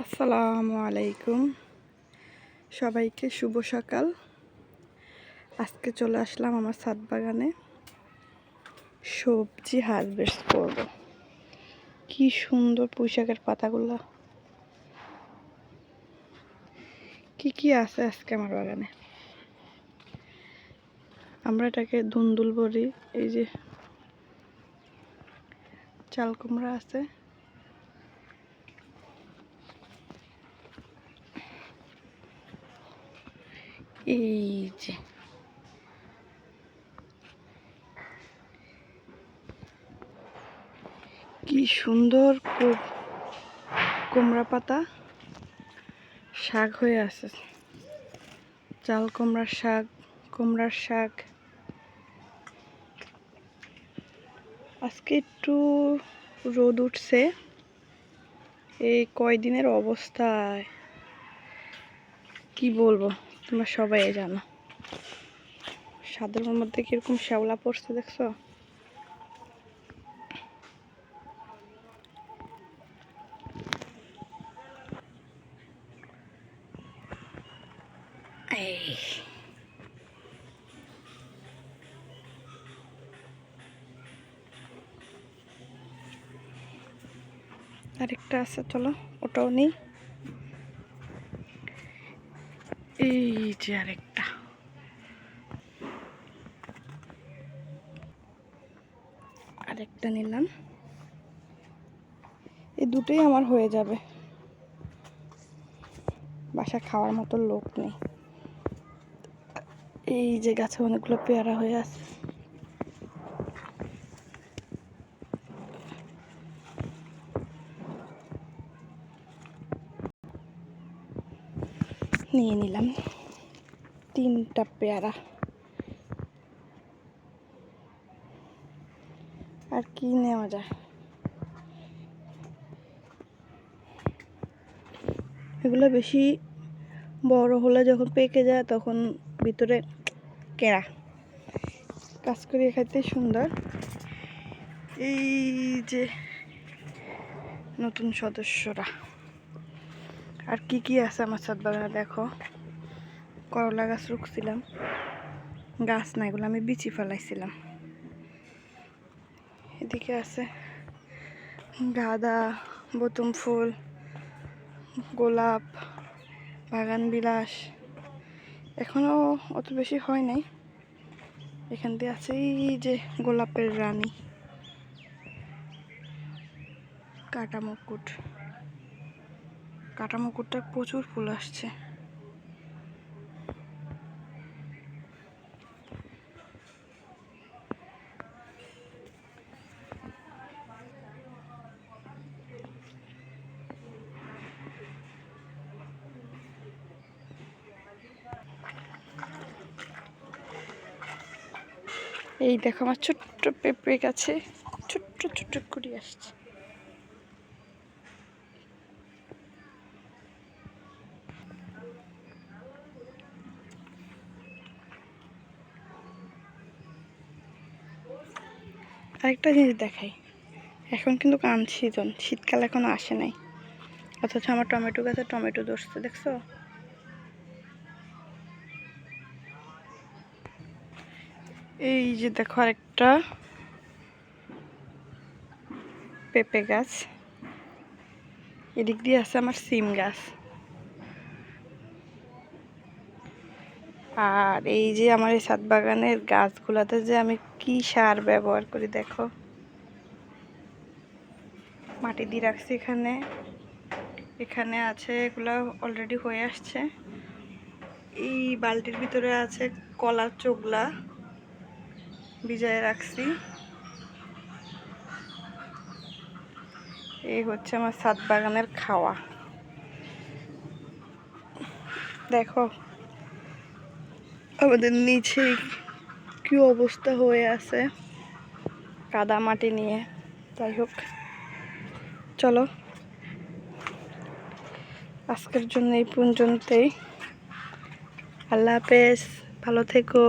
আসসালামু আলাইকুম, সবাইকে শুভ সকাল। আজকে চলে আসলাম আমার ছাদ বাগানে সবজি হারভেস্ট করব। কি সুন্দর পুঁইশাকের পাতাগুলো, কি আছে আজকে আমার বাগানে। আমরা এটাকে ধুন্দুল বলি। এই যে চাল কুমড়া আছে, এই যে কি সুন্দর কুমড়া পাতা শাক হয়ে আছে। চাল কুমড়ার শাক, কুমড়ার শাক। আজকে একটু রোদ উঠছে। এই কয়দিনের অবস্থায় কি বলবো, তোমরা সবাই জানো। সাদের মধ্যে কিরকম শ্যাওলা পড়ছে দেখছো। আরেকটা আছে, চলো ওটাও নেই। এই যে আরেকটা নিলাম। এই দুটোই আমার হয়ে যাবে, বাসা খাওয়ার মতো লোক নেই। এই যে গাছে অনেকগুলো পেয়ারা হয়ে আছে। নিয়ে নিলাম 3টা পেয়ারা। আর কি নেওয়া যায়। এগুলো বেশি বড় হলে যখন পেকে যায় তখন ভিতরে কেড়া, কাজ করিয়ে খাইতে সুন্দর। এই যে নতুন সদস্যরা। আর কি আছে আমার ছাদ বাগানে দেখো। করলা গাছ রুখছিলাম, গাছ না, এগুলো আমি বিচি ফেলাইছিলাম। এদিকে আছে গাঁদা, বতুম ফুল, গোলাপ, বাগান বিলাস। এখনো অত বেশি হয় নাই। এখান দিয়ে আছে এই যে গোলাপের রানী, কাটা মুকুটটা প্রচুর ফুল আসছে। এই দেখো আমার ছোট্ট পেঁপে গাছে ছোট্ট কুড়ি আসছে। আরেকটা জিনিস দেখাই, এখন কিন্তু সিজন, শীতকাল এখনো আসে নাই, অথচ আমার টমেটো গাছে টমেটো ধরছে দেখছো। এই যে দেখো আরেকটা পেঁপে গাছ। এদিক দিয়ে আছে আমার সিম গাছ। আর এই যে আমার এই ছাদ বাগানের গাছগুলাতে যে আমি কি সার ব্যবহার করি দেখো। মাটি দিয়ে রাখছি এখানে আছে, এগুলো অলরেডি হয়ে আসছে। এই বালতির ভিতরে আছে কলার চোগলা, ভিজায় রাখছি। এই হচ্ছে আমার ছাদ বাগানের খাওয়া। দেখো আমাদের নিচে কি অবস্থা হয়ে আছে কাদা মাটি নিয়ে। যাই হোক, চলো আজকের জন্য এই পর্যন্তই। আল্লাহ হাফেজ, ভালো থেকো।